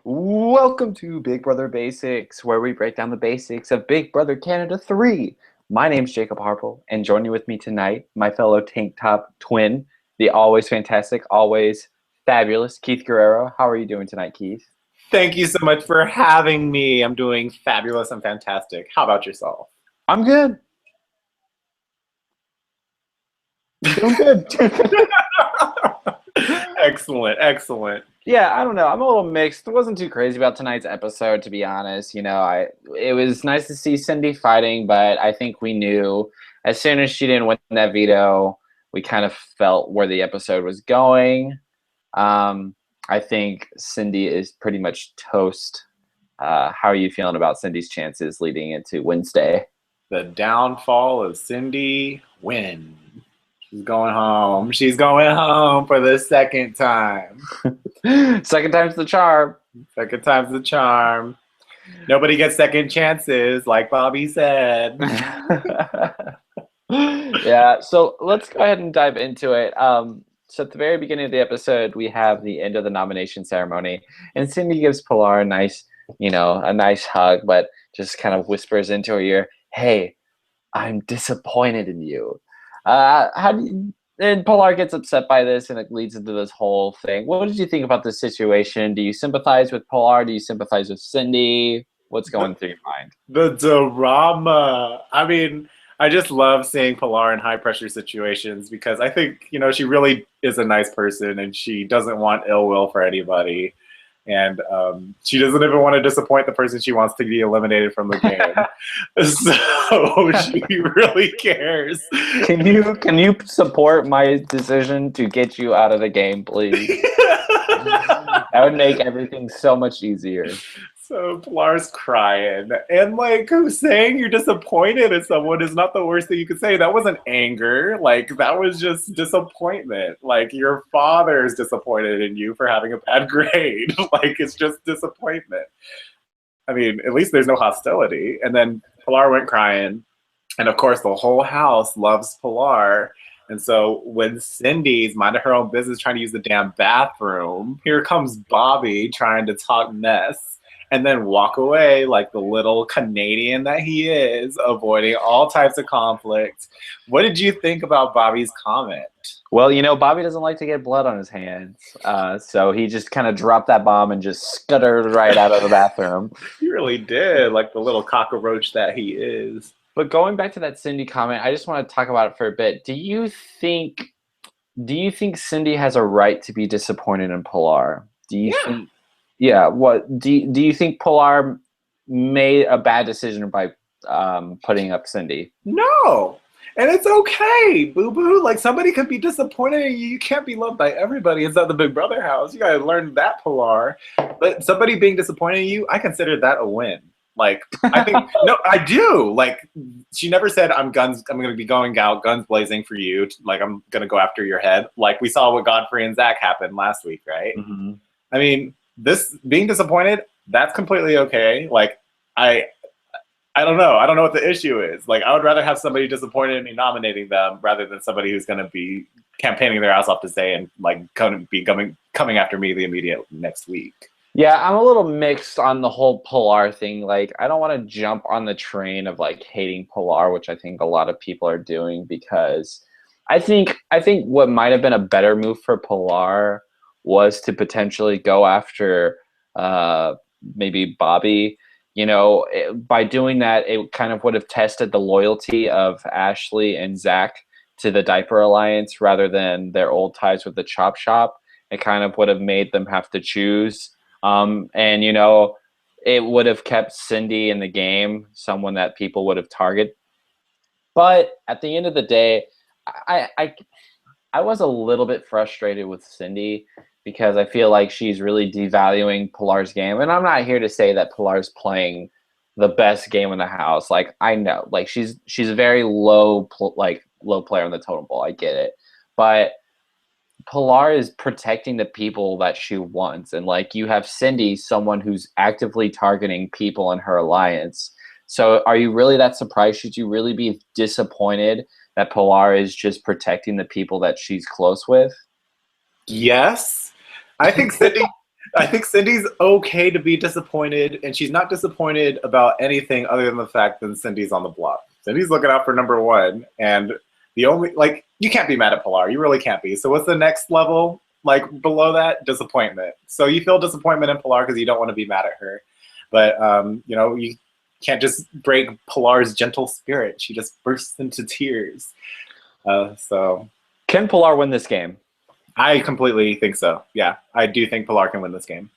Welcome to Big Brother Basics, where we break down the basics of Big Brother Canada 3. My name's Jacob Harple, and joining with me tonight, my fellow tank top twin, the always fantastic, always fabulous Keith Guerrero. How are you doing tonight, Keith? Thank you so much for having me. I'm doing fabulous and fantastic. How about yourself? I'm good. Doing good. Excellent, excellent. Yeah, I don't know. I'm a little mixed. I wasn't too crazy about tonight's episode, to be honest. It was nice to see Cindy fighting, but I think we knew as soon as she didn't win that veto, we kind of felt where the episode was going. I think Cindy is pretty much toast. How are you feeling about Cindy's chances leading into Wednesday? The downfall of Cindy Wynn. She's going home. She's going home for the second time. Second time's the charm. Second time's the charm. Nobody gets second chances, like Bobby said. Yeah, so let's go ahead and dive into it. So at the very beginning of the episode, we have the end of the nomination ceremony, and Cindy gives Pilar a nice hug, but just kind of whispers into her ear, "Hey, I'm disappointed in you." And Pilar gets upset by this, and it leads into this whole thing. What did you think about this situation? Do you sympathize with Pilar? Do you sympathize with Cindy? What's going through your mind? The drama. I mean, I just love seeing Pilar in high pressure situations because I think, she really is a nice person and she doesn't want ill will for anybody. And she doesn't even want to disappoint the person she wants to be eliminated from the game. So she really cares. Can you support my decision to get you out of the game, please? That would make everything so much easier. So Pilar's crying. And who's saying you're disappointed in someone is not the worst thing you could say. That wasn't anger. That was just disappointment. Your father is disappointed in you for having a bad grade. It's just disappointment. I mean, at least there's no hostility. And then Pilar went crying. And of course, the whole house loves Pilar. And so when Cindy's minding her own business trying to use the damn bathroom, here comes Bobby trying to talk mess. And then walk away like the little Canadian that he is, avoiding all types of conflict. What did you think about Bobby's comment? Well, Bobby doesn't like to get blood on his hands. So he just kind of dropped that bomb and just scuttered right out of the bathroom. He really did, like the little cockroach that he is. But going back to that Cindy comment, I just want to talk about it for a bit. Do you think Cindy has a right to be disappointed in Pilar? Do you think? Yeah. What do you think Pilar made a bad decision by putting up Cindy? No. And it's okay, boo-boo. Somebody could be disappointed in you. You can't be loved by everybody inside the Big Brother house. You got to learn that, Pilar. But somebody being disappointed in you, I consider that a win. I think, no, I do. She never said, I'm going to be going out, guns blazing for you. I'm going to go after your head. We saw what Godfrey and Zach happened last week, right? Mm-hmm. I mean, this being disappointed, that's completely okay. I don't know. I don't know what the issue is. I would rather have somebody disappointed in me nominating them rather than somebody who's going to be campaigning their ass off to stay and coming after me the immediate next week. Yeah, I'm a little mixed on the whole Pilar thing. I don't want to jump on the train of hating Pilar, which I think a lot of people are doing, because I think what might have been a better move for Pilar was to potentially go after maybe Bobby. By doing that, it kind of would have tested the loyalty of Ashley and Zach to the Diaper Alliance rather than their old ties with the Chop Shop. It kind of would have made them have to choose. It would have kept Cindy in the game, someone that people would have targeted. But at the end of the day, I was a little bit frustrated with Cindy because I feel like she's really devaluing Pilar's game. And I'm not here to say that Pilar's playing the best game in the house. I know, she's a very low player on the totem pole. I get it. But Pilar is protecting the people that she wants. And you have Cindy, someone who's actively targeting people in her alliance. So are you really that surprised? Should you really be disappointed that Pilar is just protecting the people that she's close with? Yes. I think Cindy I think Cindy's okay to be disappointed, and she's not disappointed about anything other than the fact that Cindy's on the block. Cindy's looking out for number one, and the only you can't be mad at Pilar. You really can't be. So what's the next level? Like below that, disappointment. So you feel disappointment in Pilar because you don't want to be mad at her, but you can't just break Pilar's gentle spirit. She just bursts into tears. So can Pilar win this game? I completely think so. Yeah, I do think Pilar can win this game.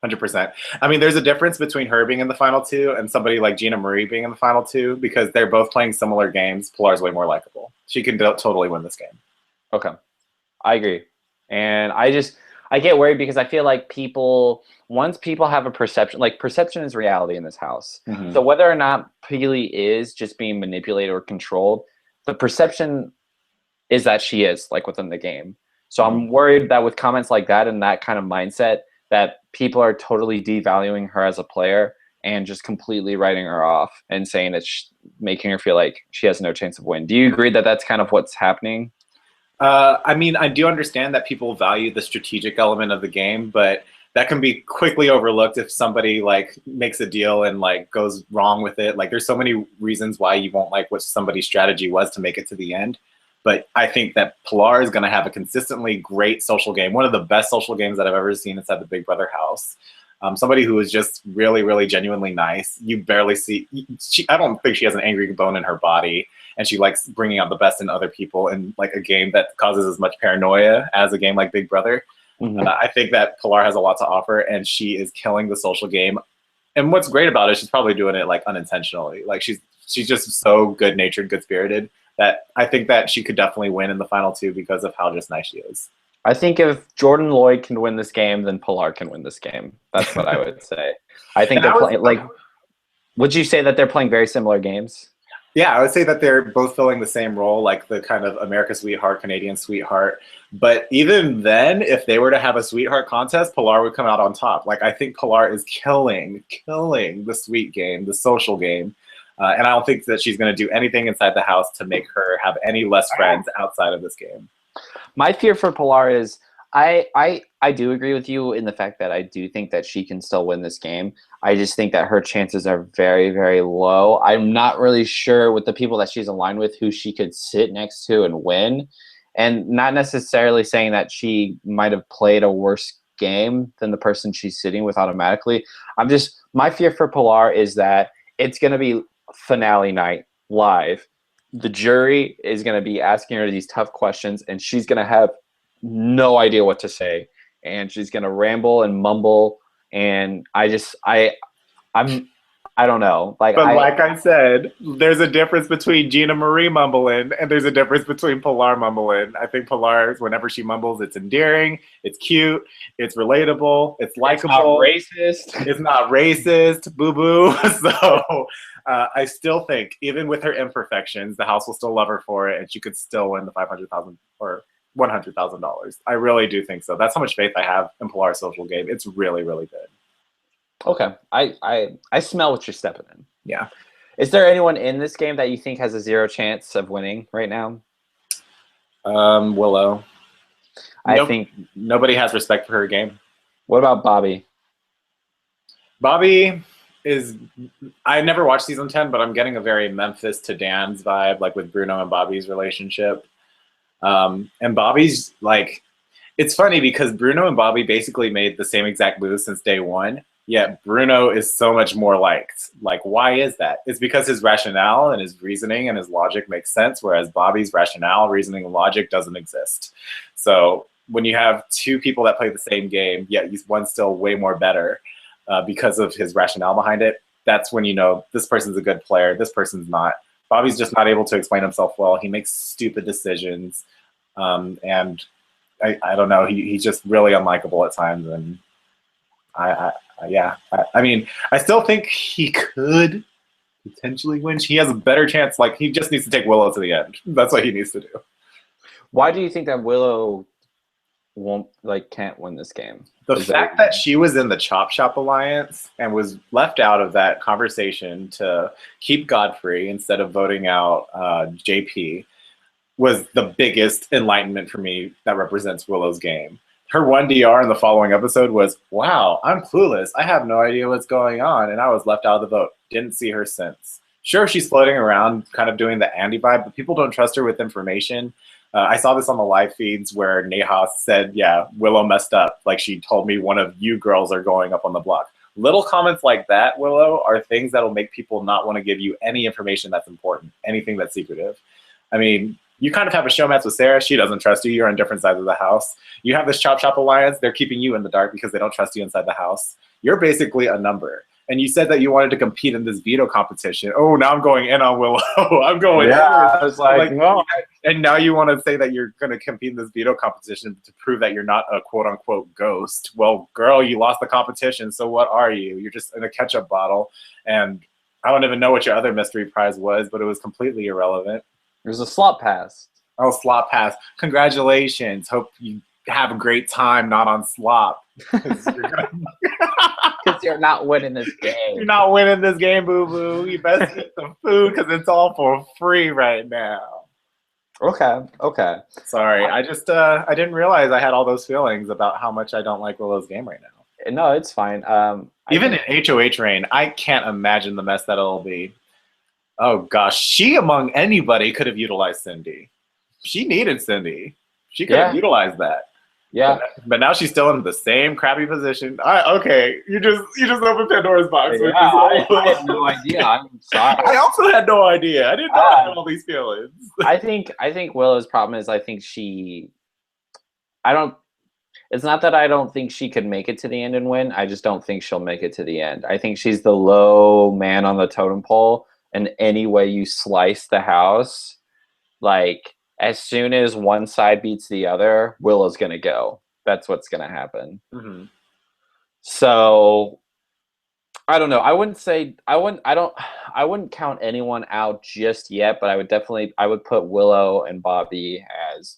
100%. I mean, there's a difference between her being in the final two and somebody like Gina Marie being in the final two because they're both playing similar games. Pilar's way more likable. She can totally win this game. Okay. I agree. And I get worried because I feel like once people have a perception, like perception is reality in this house. Mm-hmm. So whether or not Peely is just being manipulated or controlled, the perception is that she is like within the game. So I'm worried that with comments like that and that kind of mindset, that people are totally devaluing her as a player and just completely writing her off and saying that making her feel like she has no chance of winning. Do you agree that that's kind of what's happening? I mean, I do understand that people value the strategic element of the game, but that can be quickly overlooked if somebody like makes a deal and like goes wrong with it. Like there's so many reasons why you won't like what somebody's strategy was to make it to the end. But I think that Pilar is going to have a consistently great social game, one of the best social games that I've ever seen inside the Big Brother house. Somebody who is just really, really genuinely nice. You barely see, I don't think she has an angry bone in her body, and she likes bringing out the best in other people in like a game that causes as much paranoia as a game like Big Brother. Mm-hmm. I think that Pilar has a lot to offer, and she is killing the social game. And what's great about it, she's probably doing it like unintentionally. Like she's just so good-natured, good-spirited that I think that she could definitely win in the final two because of how just nice she is. I think if Jordan Lloyd can win this game, then Pilar can win this game. That's what I would say. I think they're playing like. Would you say that they're playing very similar games? Yeah, I would say that they're both filling the same role, like the kind of America's sweetheart, Canadian sweetheart. But even then, if they were to have a sweetheart contest, Pilar would come out on top. Like I think Pilar is killing the sweet game, the social game. And I don't think that she's going to do anything inside the house to make her have any less friends outside of this game. My fear for Pilar is I do agree with you in the fact that I do think that she can still win this game. I just think that her chances are very, very low. I'm not really sure with the people that she's aligned with who she could sit next to and win. And not necessarily saying that she might have played a worse game than the person she's sitting with automatically. My fear for Pilar is that it's going to be finale night live. The jury is going to be asking her these tough questions, and she's going to have no idea what to say, and she's going to ramble and mumble. And I don't know. Like I said, there's a difference between Gina Marie mumbling and there's a difference between Pilar mumbling. I think Pilar, whenever she mumbles, it's endearing, it's cute, it's relatable, it's likable. It's not racist. Boo boo. So I still think, even with her imperfections, the house will still love her for it, and she could still win the $500,000 or $100,000. I really do think so. That's how much faith I have in Pilar's social game. It's really, really good. Okay, I smell what you're stepping in. Yeah. Is there anyone in this game that you think has a 0 chance of winning right now? Willow. I think nobody has respect for her game. What about Bobby? Bobby is. I never watched season 10, but I'm getting a very Memphis to Dan's vibe, like with Bruno and Bobby's relationship. And Bobby's like, it's funny because Bruno and Bobby basically made the same exact moves since day one. Yet Bruno is so much more liked. Like, why is that? It's because his rationale and his reasoning and his logic makes sense, whereas Bobby's rationale, reasoning, and logic doesn't exist. So when you have two people that play the same game, yet one's still way more better because of his rationale behind it, that's when you know this person's a good player, this person's not. Bobby's just not able to explain himself well. He makes stupid decisions. And I don't know, he's just really unlikable at times. And I mean, I still think he could potentially win. He has a better chance. Like, he just needs to take Willow to the end. That's what he needs to do. Why do you think that Willow can't win this game? The fact that she was in the Chop Shop Alliance and was left out of that conversation to keep Godfrey instead of voting out JP was the biggest enlightenment for me that represents Willow's game. Her one DR in the following episode was, "Wow, I'm clueless. I have no idea what's going on, and I was left out of the vote. Didn't see her since." Sure, she's floating around, kind of doing the Andy vibe, but people don't trust her with information. I saw this on the live feeds where Neha said, "Yeah, Willow messed up. Like she told me one of you girls are going up on the block." Little comments like that, Willow, are things that'll make people not want to give you any information that's important, anything that's secretive. I mean, you kind of have a showmatch with Sarah. She doesn't trust you. You're on different sides of the house. You have this Chop Chop alliance. They're keeping you in the dark because they don't trust you inside the house. You're basically a number. And you said that you wanted to compete in this veto competition. Oh, now I'm going in on Willow. I'm going in. I was like, no. And now you want to say that you're going to compete in this veto competition to prove that you're not a quote unquote ghost. Well, girl, you lost the competition. So what are you? You're just in a ketchup bottle. And I don't even know what your other mystery prize was, but it was completely irrelevant. It was a slot pass. Oh, slop pass. Congratulations. Hope you have a great time, not on slop. Because you're not winning this game. You're not winning this game, boo-boo. You best eat some food because it's all for free right now. Okay. Sorry, I didn't realize I had all those feelings about how much I don't like Willow's game right now. No, it's fine. Even in HOH reign, I can't imagine the mess that it'll be. Oh gosh, she among anybody could have utilized Cindy. She needed Cindy. She could have utilized that. Yeah. But now she's still in the same crappy position. Okay, you just opened Pandora's box. Yeah, I had no idea. I'm sorry. I also had no idea. I didn't know I had all these feelings. I think Willow's problem is it's not that I don't think she could make it to the end and win. I just don't think she'll make it to the end. I think she's the low man on the totem pole, and any way you slice the house, like as soon as one side beats the other, Willow's gonna go. That's what's gonna happen. Mm-hmm. So I don't know. I wouldn't count anyone out just yet, but I would put Willow and Bobby as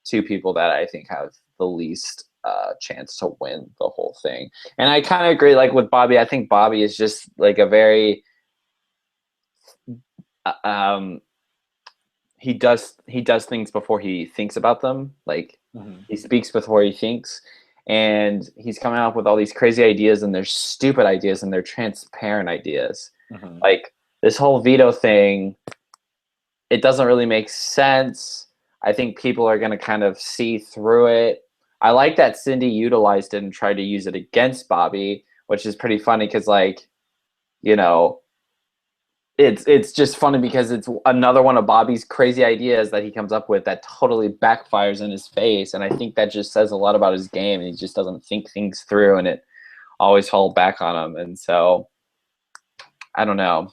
two people that I think have the least chance to win the whole thing. And I kind of agree, like with Bobby. I think Bobby is just like a very he does things before he thinks about them. Like he speaks before he thinks, and he's coming up with all these crazy ideas, and they're stupid ideas, and they're transparent ideas. Like this whole veto thing, it doesn't really make sense. I think people are going to kind of see through it. I like that Cindy utilized it and tried to use it against Bobby, which is pretty funny because, like, you know, it's just funny because it's another one of Bobby's crazy ideas that he comes up with that totally backfires in his face. And I think that just says a lot about his game. And he just doesn't think things through, and it always falls back on him. And so, I don't know.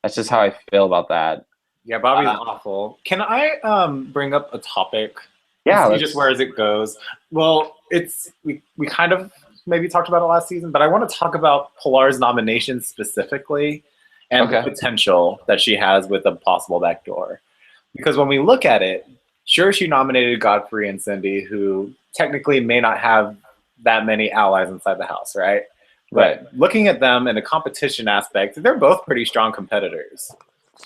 That's just how I feel about that. Yeah, Bobby's awful. Can I bring up a topic? Yeah. See just where as it goes. Well, we kind of maybe talked about it last season, but I want to talk about Pilar's nomination specifically and the potential that she has with a possible backdoor. Because when we look at it, sure, she nominated Godfrey and Cindy, who technically may not have that many allies inside the house, right? But looking at them in a competition aspect, they're both pretty strong competitors.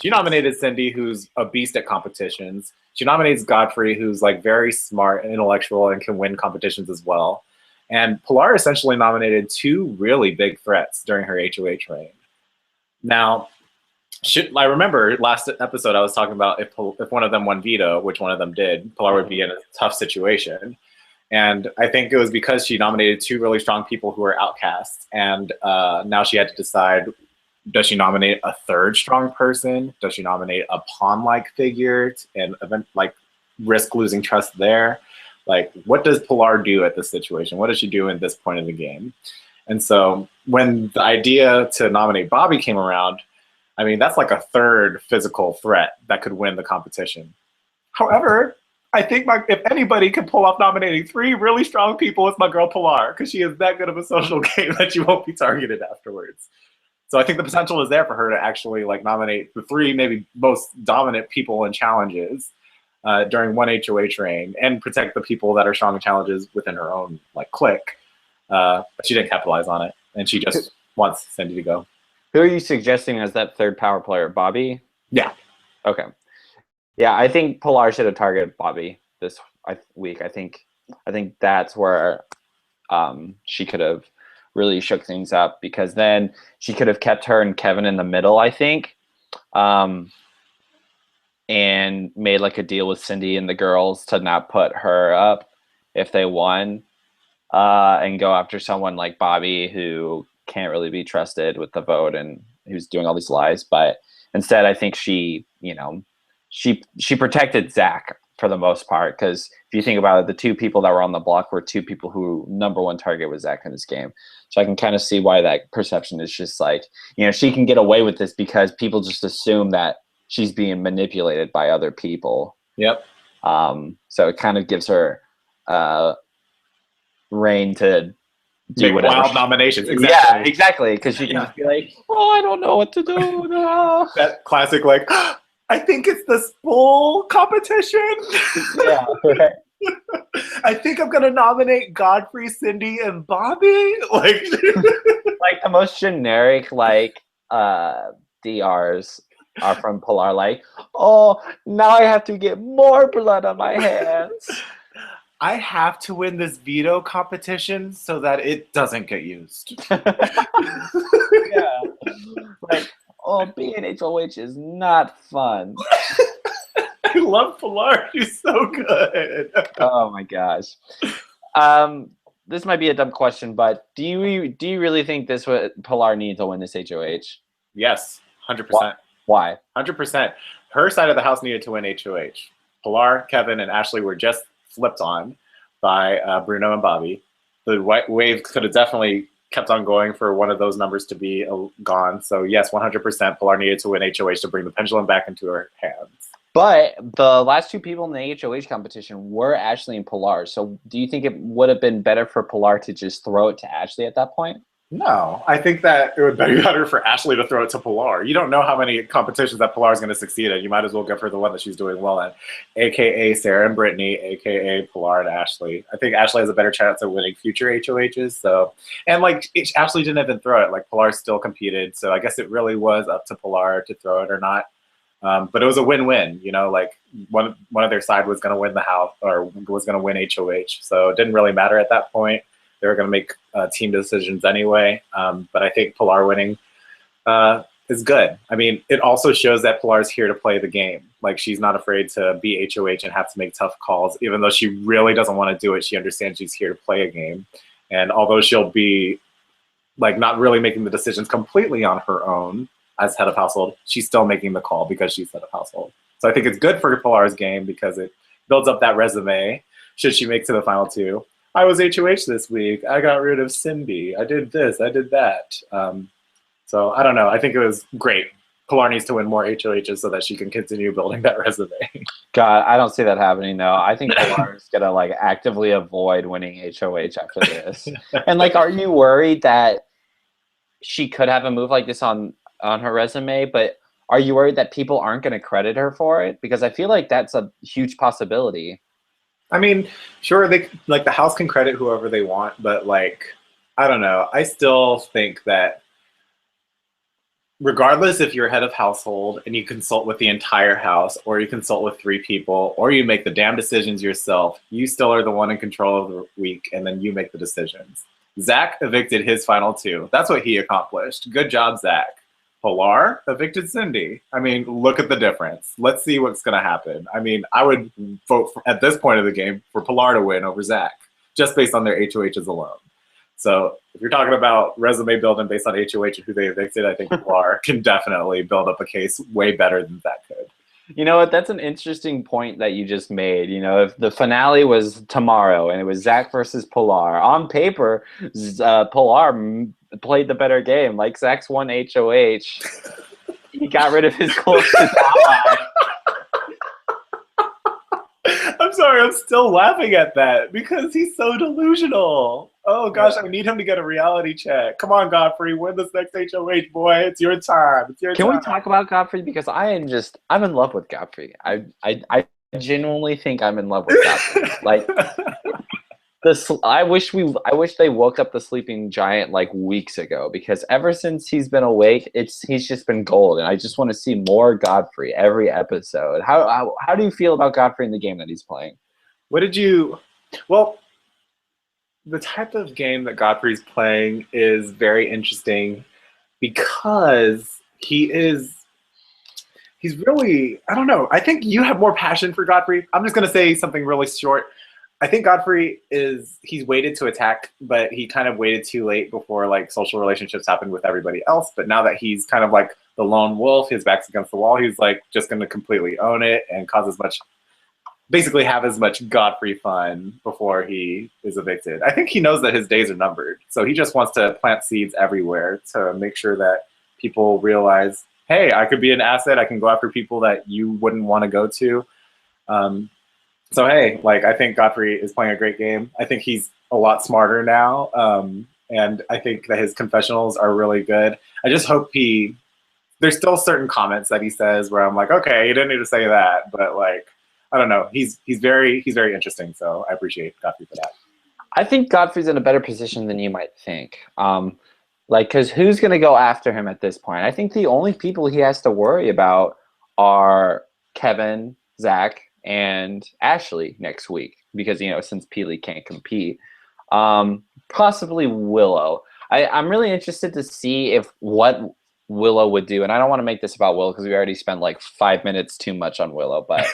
She nominated Cindy, who's a beast at competitions. She nominates Godfrey, who's like very smart and intellectual and can win competitions as well. And Pilar essentially nominated two really big threats during her HOH reign. Now, I remember last episode I was talking about if one of them won veto, which one of them did, Pilar would be in a tough situation. And I think it was because she nominated two really strong people who were outcasts. And now she had to decide, does she nominate a third strong person? Does she nominate a pawn-like figure and risk losing trust there? Like, what does Pilar do at this situation? What does she do at this point in the game? And so when the idea to nominate Bobby came around, I mean, that's like a third physical threat that could win the competition. However, I think if anybody could pull off nominating three really strong people, it's my girl Pilar, because she is that good of a social game that she won't be targeted afterwards. So I think the potential is there for her to actually like nominate the three maybe most dominant people in challenges during one HOH reign and protect the people that are strong in challenges within her own like clique. But she didn't capitalize on it, and she just wants Cindy to go. Who are you suggesting as that third power player? Bobby? Yeah. Okay. Yeah, I think Pilar should have targeted Bobby this week. I think I think that's where she could have really shook things up, because then she could have kept her and Kevin in the middle, I think, and made like a deal with Cindy and the girls to not put her up if they won, and go after someone like Bobby, who can't really be trusted with the vote and who's doing all these lies. But instead, I think she protected Zach for the most part, because if you think about it, the two people that were on the block were two people who number one target was Zach in this game. So I can kind of see why that perception is just like, she can get away with this because people just assume that she's being manipulated by other people. Yep. So it kind of gives her reign to do Make whatever. wild nominations. Exactly. Yeah, exactly. Because she can just be like, "Oh, I don't know what to do." No. That classic, like, I think it's the spool competition. Yeah. Right. I think I'm gonna nominate Godfrey, Cindy, and Bobby. Like the most generic DRs are from Pilar. Like, oh, now I have to get more blood on my hands. I have to win this veto competition so that it doesn't get used. Yeah. Like, oh, being HOH is not fun. I love Pilar. She's so good. Oh my gosh. This might be a dumb question, but do you really think Pilar needs to win this HOH? Yes, 100%. Why? 100%. Her side of the house needed to win HOH. Pilar, Kevin, and Ashley were just flipped on by Bruno and Bobby. The wave could have definitely kept on going for one of those numbers to be gone. So yes, 100% Pilar needed to win HOH to bring the pendulum back into her hands. But the last two people in the HOH competition were Ashley and Pilar. So do you think it would have been better for Pilar to just throw it to Ashley at that point? No, I think that it would be better for Ashley to throw it to Pilar. You don't know how many competitions that Pilar is going to succeed in. You might as well give her the one that she's doing well in, a.k.a. Sarah and Brittany, a.k.a. Pilar and Ashley. I think Ashley has a better chance of winning future HOHs. So, and Ashley didn't even throw it. Like, Pilar still competed. So I guess it really was up to Pilar to throw it or not. But it was a win-win. Like one of their side was going to win the house or was going to win HOH. So it didn't really matter at that point. They were going to make team decisions anyway. But I think Pilar winning is good. I mean, it also shows that Pilar's here to play the game. Like, she's not afraid to be HOH and have to make tough calls. Even though she really doesn't want to do it, she understands she's here to play a game. And although she'll be not really making the decisions completely on her own as head of household, she's still making the call because she's head of household. So I think it's good for Pilar's game because it builds up that resume should she make to the final two. I was HOH this week. I got rid of Cindy. I did this. I did that. So I don't know. I think it was great. Pilar needs to win more HOHs so that she can continue building that resume. God, I don't see that happening though. I think Pilar is gonna actively avoid winning HOH after this. And are you worried that she could have a move like this on her resume? But are you worried that people aren't going to credit her for it? Because I feel like that's a huge possibility. I mean, sure, they the house can credit whoever they want, but I don't know. I still think that regardless if you're head of household and you consult with the entire house, or you consult with 3 people, or you make the damn decisions yourself, you still are the one in control of the week, and then you make the decisions. Zach evicted his final 2. That's what he accomplished. Good job, Zach. Pilar evicted Cindy. I mean, look at the difference. Let's see what's going to happen. I mean, I would vote at this point of the game for Pilar to win over Zach, just based on their HOHs alone. So if you're talking about resume building based on HOH and who they evicted, I think Pilar can definitely build up a case way better than Zach could. You know what? That's an interesting point that you just made. If the finale was tomorrow and it was Zach versus Pilar, on paper, Pilar played the better game. Zach's won HOH. He got rid of his closest ally. I'm sorry, I'm still laughing at that because he's so delusional. Oh gosh, I need him to get a reality check. Come on, Godfrey, win this next HOH, boy. It's your time. It's your time. Can we talk about Godfrey? Because I'm in love with Godfrey. I genuinely think I'm in love with Godfrey. I wish they woke up the sleeping giant weeks ago, because ever since he's been awake, he's just been gold, and I just want to see more Godfrey every episode. How do you feel about Godfrey in the game that he's playing? What did you Well, the type of game that Godfrey's playing is very interesting because he's really, I don't know. I think you have more passion for Godfrey. I'm just going to say something really short. I think Godfrey he's waited to attack, but he kind of waited too late before like social relationships happened with everybody else. But now that he's kind of like the lone wolf, his back's against the wall, he's like just going to completely own it and cause as much, basically have as much Godfrey fun before he is evicted. I think he knows that his days are numbered. So he just wants to plant seeds everywhere to make sure that people realize, hey, I could be an asset. I can go after people that you wouldn't want to go to. So, hey, like, I think Godfrey is playing a great game. I think he's a lot smarter now. And I think that his confessionals are really good. I just hope there's still certain comments that he says where I'm like, okay, you didn't need to say that. But like, I don't know. He's very interesting. So I appreciate Godfrey for that. I think Godfrey's in a better position than you might think. Because who's going to go after him at this point? I think the only people he has to worry about are Kevin, Zach, and Ashley next week because, since Peely can't compete. Possibly Willow. I'm really interested to see what Willow would do. And I don't want to make this about Willow because we already spent like 5 minutes too much on Willow. But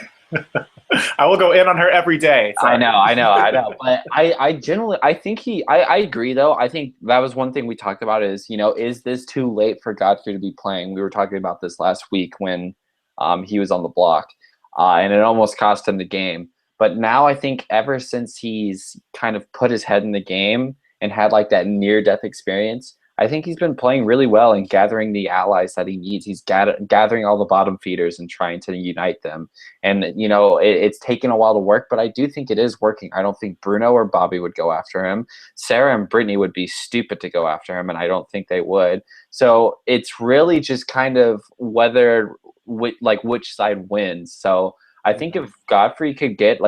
I will go in on her every day. Sorry. I know. But I think I agree, though. I think that was one thing we talked about is this too late for Godfrey to be playing? We were talking about this last week when he was on the block. And it almost cost him the game. But now I think ever since he's kind of put his head in the game and had like that near-death experience, I think he's been playing really well and gathering the allies that he needs. He's gathering all the bottom feeders and trying to unite them. And, it's taken a while to work, but I do think it is working. I don't think Bruno or Bobby would go after him. Sarah and Brittany would be stupid to go after him, and I don't think they would. So it's really just kind of which side wins. So I think if Godfrey could get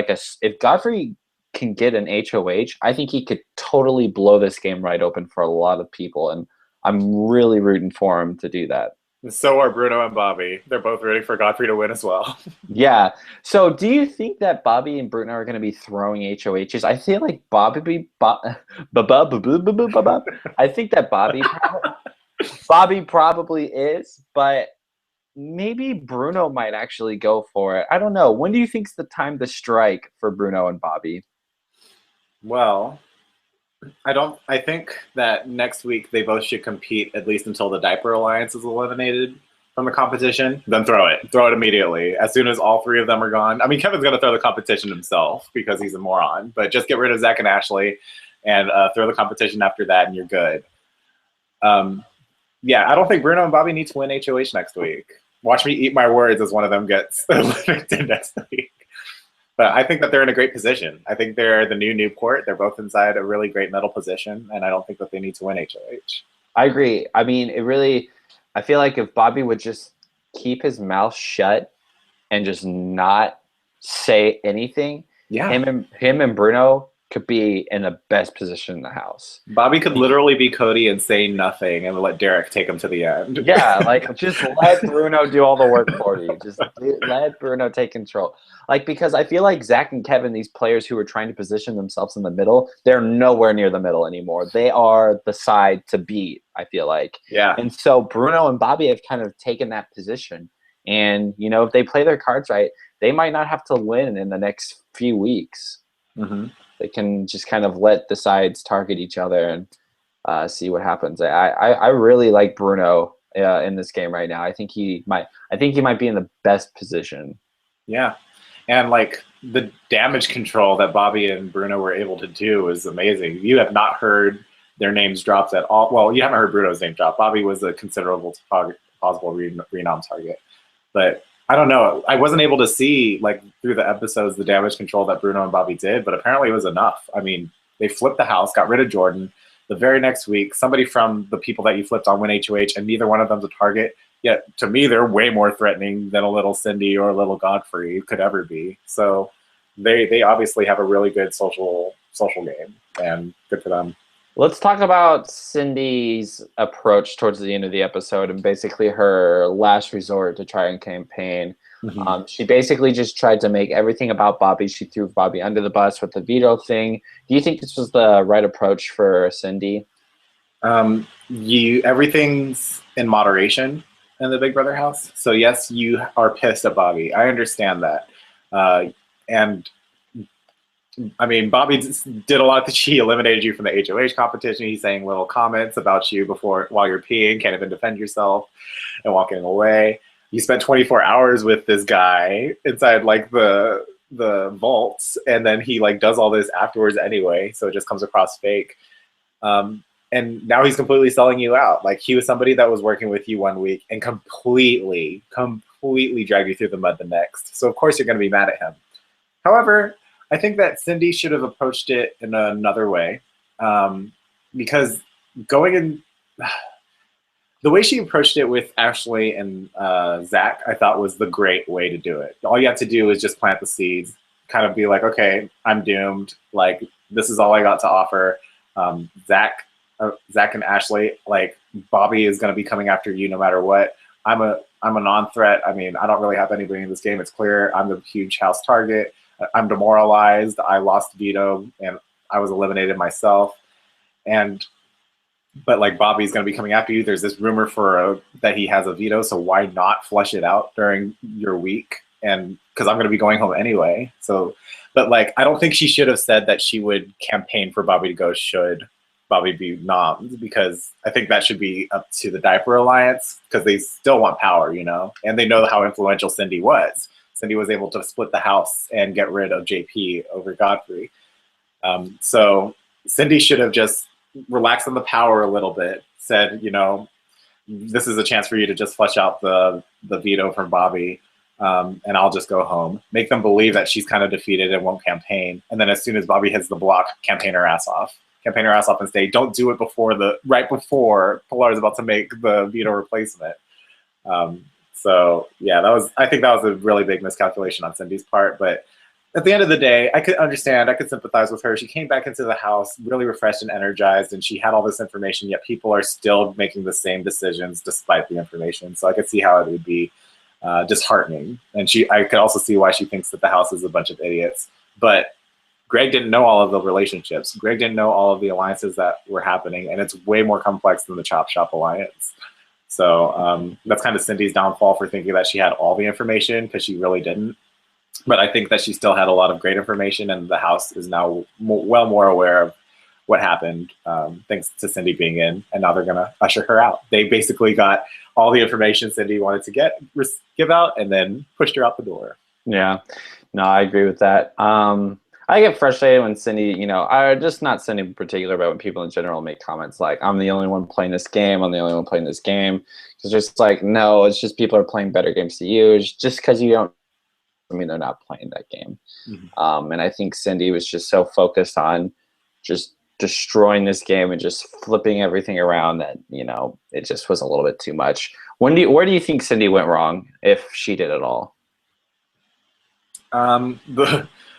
if Godfrey can get an HOH, I think he could totally blow this game right open for a lot of people, and I'm really rooting for him to do that. So are Bruno and Bobby. They're both rooting for Godfrey to win as well. Yeah. So do you think that Bobby and Bruno are going to be throwing HOHs? I feel like I think that Bobby probably is, but maybe Bruno might actually go for it. I don't know. When do you think's the time to strike for Bruno and Bobby? Well, I think that next week they both should compete at least until the Diaper Alliance is eliminated from the competition. Then throw it immediately as soon as all three of them are gone. I mean, Kevin's going to throw the competition himself because he's a moron, but just get rid of Zach and Ashley and throw the competition after that and you're good. Yeah, I don't think Bruno and Bobby need to win HOH next week. Watch me eat my words as one of them gets eliminated next week. But I think that they're in a great position. I think they're the new Newport. They're both inside a really great medal position, and I don't think that they need to win HOH. I agree. I mean, I feel like if Bobby would just keep his mouth shut and just not say anything, him and Bruno could be in the best position in the house. Bobby could literally be Cody and say nothing and let Derek take him to the end. Yeah, just let Bruno do all the work for you. Just let Bruno take control. Because I feel like Zach and Kevin, these players who are trying to position themselves in the middle, they're nowhere near the middle anymore. They are the side to beat, I feel like. Yeah. And so Bruno and Bobby have kind of taken that position. And, if they play their cards right, they might not have to win in the next few weeks. Mm-hmm. They can just kind of let the sides target each other and see what happens. I really like Bruno in this game right now. I think he might be in the best position. Yeah, and the damage control that Bobby and Bruno were able to do is amazing. You have not heard their names dropped at all. Well, you haven't heard Bruno's name drop. Bobby was a considerable possible renom target, but I don't know. I wasn't able to see through the episodes the damage control that Bruno and Bobby did, but apparently it was enough. I mean, they flipped the house, got rid of Jordan. The very next week, somebody from the people that you flipped on win HOH, and neither one of them's a target. Yet to me, they're way more threatening than a little Cindy or a little Godfrey could ever be. So they obviously have a really good social game, and good for them. Let's talk about Cindy's approach towards the end of the episode and basically her last resort to try and campaign. Mhm. She basically just tried to make everything about Bobby. She threw Bobby under the bus with the veto thing. Do you think this was the right approach for Cindy? You everything's in moderation in the Big Brother house. So yes, you are pissed at Bobby. I understand that, and I mean, Bobby did a lot. That she eliminated you from the HOH competition. He's saying little comments about you before while you're peeing, can't even defend yourself, and walking away. You spent 24 hours with this guy inside like the vaults, and then he like does all this afterwards anyway. So it just comes across fake. And now he's completely selling you out. Like he was somebody that was working with you one week and completely dragged you through the mud the next. So of course you're going to be mad at him. However, I think that Cindy should have approached it in another way, because going in the way she approached it with Ashley and Zach, I thought was the great way to do it. All you have to do is just plant the seeds, kind of be like, okay, I'm doomed. Like this is all I got to offer. Zach and Ashley, like Bobby is going to be coming after you no matter what. I'm a non-threat. I mean, I don't really have anybody in this game. It's clear I'm the huge house target. I'm demoralized. I lost veto and I was eliminated myself. And but like Bobby's going to be coming after you. There's this rumor that he has a veto, so why not flush it out during your week? And because I'm going to be going home anyway. So, but like I don't think she should have said that she would campaign for Bobby to go should Bobby be nommed, because I think that should be up to the Diaper Alliance because they still want power, and they know how influential Cindy was. Cindy was able to split the house and get rid of JP over Godfrey. So Cindy should have just relaxed on the power a little bit, said, this is a chance for you to just flush out the veto from Bobby, and I'll just go home. Make them believe that she's kind of defeated and won't campaign. And then as soon as Bobby hits the block, campaign her ass off. Campaign her ass off and say, don't do it right before Pilar is about to make the veto replacement. So yeah, I think that was a really big miscalculation on Cindy's part. But at the end of the day, I could understand, I could sympathize with her. She came back into the house really refreshed and energized, and she had all this information, yet people are still making the same decisions despite the information. So I could see how it would be disheartening. And I could also see why she thinks that the house is a bunch of idiots. But Greg didn't know all of the relationships. Greg didn't know all of the alliances that were happening, and it's way more complex than the Chop Shop Alliance. So that's kind of Cindy's downfall for thinking that she had all the information, because she really didn't. But I think that she still had a lot of great information, and the house is now well more aware of what happened, thanks to Cindy being in, and now they're going to usher her out. They basically got all the information Cindy wanted to give out, and then pushed her out the door. Yeah, no, I agree with that. I get frustrated when Cindy, just not Cindy in particular, but when people in general make comments like, I'm the only one playing this game, I'm the only one playing this game. It's just like, no, it's just people are playing better games to you. It's just because you don't, I mean, they're not playing that game. Mm-hmm. And I think Cindy was just so focused on just destroying this game and just flipping everything around that, it just was a little bit too much. Where do you think Cindy went wrong, if she did at all?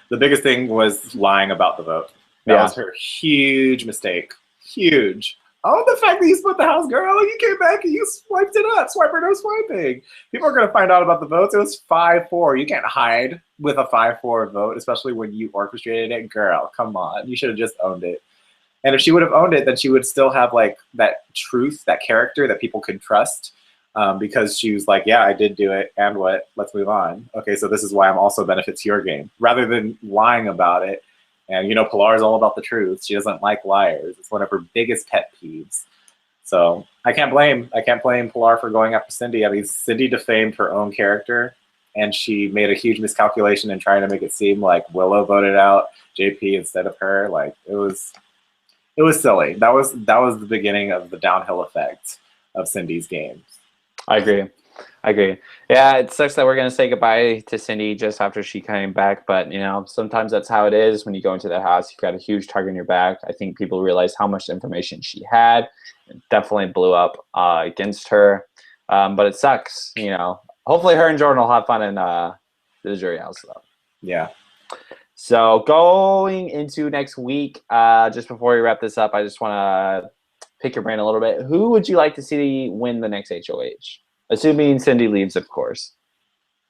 The biggest thing was lying about the vote. That was her huge mistake. Huge. Oh, the fact that you split the house, girl, you came back and you swiped it up. Swiper, no swiping. People are going to find out about the votes. It was 5-4. You can't hide with a 5-4 vote, especially when you orchestrated it. Girl, come on. You should have just owned it. And if she would have owned it, then she would still have like that truth, that character that people could trust. Because she was like, yeah, I did do it, and what? Let's move on. Okay, so this is why I'm also benefits your game. Rather than lying about it, and Pilar is all about the truth. She doesn't like liars. It's one of her biggest pet peeves. So I can't blame Pilar for going after Cindy. I mean, Cindy defamed her own character, and she made a huge miscalculation in trying to make it seem like Willow voted out JP instead of her. Like it was silly. That was the beginning of the downhill effect of Cindy's games. I agree. Yeah, it sucks that we're going to say goodbye to Cindy just after she came back, but sometimes that's how it is when you go into the house. You've got a huge target on your back. I think people realize how much information she had. It definitely blew up against her, but it sucks. Hopefully her and Jordan will have fun in the jury house, though. Yeah. So going into next week, just before we wrap this up, I just want to pick your brain a little bit. Who would you like to see win the next HOH? Assuming Cindy leaves, of course.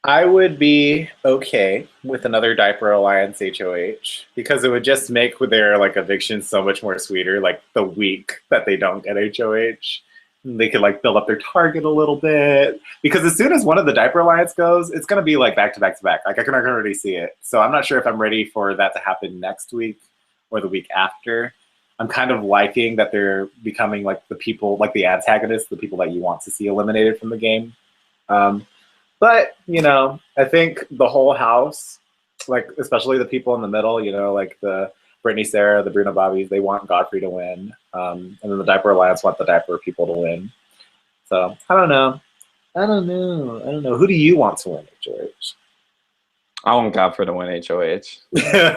I would be okay with another Diaper Alliance HOH because it would just make their like eviction so much more sweeter. Like the week that they don't get HOH, they could like build up their target a little bit. Because as soon as one of the Diaper Alliance goes, it's gonna be like back to back to back. Like I can already see it. So I'm not sure if I'm ready for that to happen next week or the week after. I'm kind of liking that they're becoming like the people, like the antagonists, the people that you want to see eliminated from the game. Um, but, I think the whole house, like especially the people in the middle, like the Brittany, Sarah, the Bruno Bobbies, they want Godfrey to win. And then the Diaper Alliance want the Diaper people to win. So I don't know. I don't know. I don't know. Who do you want to win, HOH? I want Godfrey to win HOH.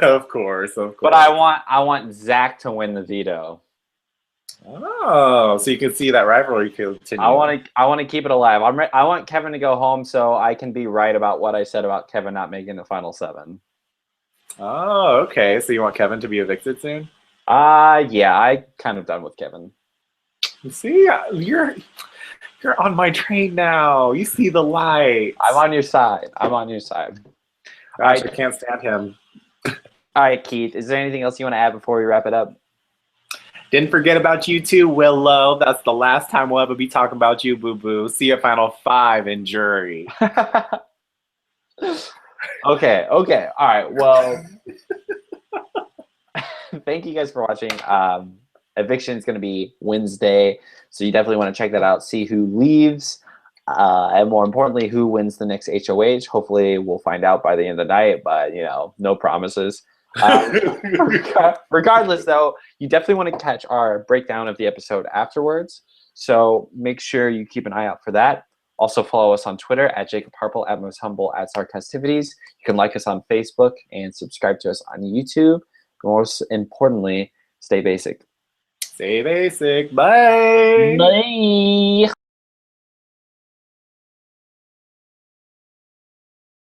Of course, of course. But I want Zach to win the veto. Oh, so you can see that rivalry continue. I want to keep it alive. I want Kevin to go home so I can be right about what I said about Kevin not making the final 7. Oh, okay. So you want Kevin to be evicted soon? Yeah, I kind of done with Kevin. See, you're on my train now. You see the light. I'm on your side. I'm on your side. Gosh, I can't stand him. All right, Keith. Is there anything else you want to add before we wrap it up? Didn't forget about you too, Willow. That's the last time we'll ever be talking about you, Boo Boo. See you at Final 5 in jury. Okay. All right. Well, thank you guys for watching. Eviction is going to be Wednesday, so you definitely want to check that out. See who leaves, and more importantly, who wins the next HOH. Hopefully, we'll find out by the end of the night, but no promises. Regardless, though, you definitely want to catch our breakdown of the episode afterwards. So make sure you keep an eye out for that. Also follow us on Twitter at Jacob Harple, at Most Humble, at Sarcastivities. You can like us on Facebook and subscribe to us on YouTube. Most importantly, stay basic. Stay basic. Bye. Bye.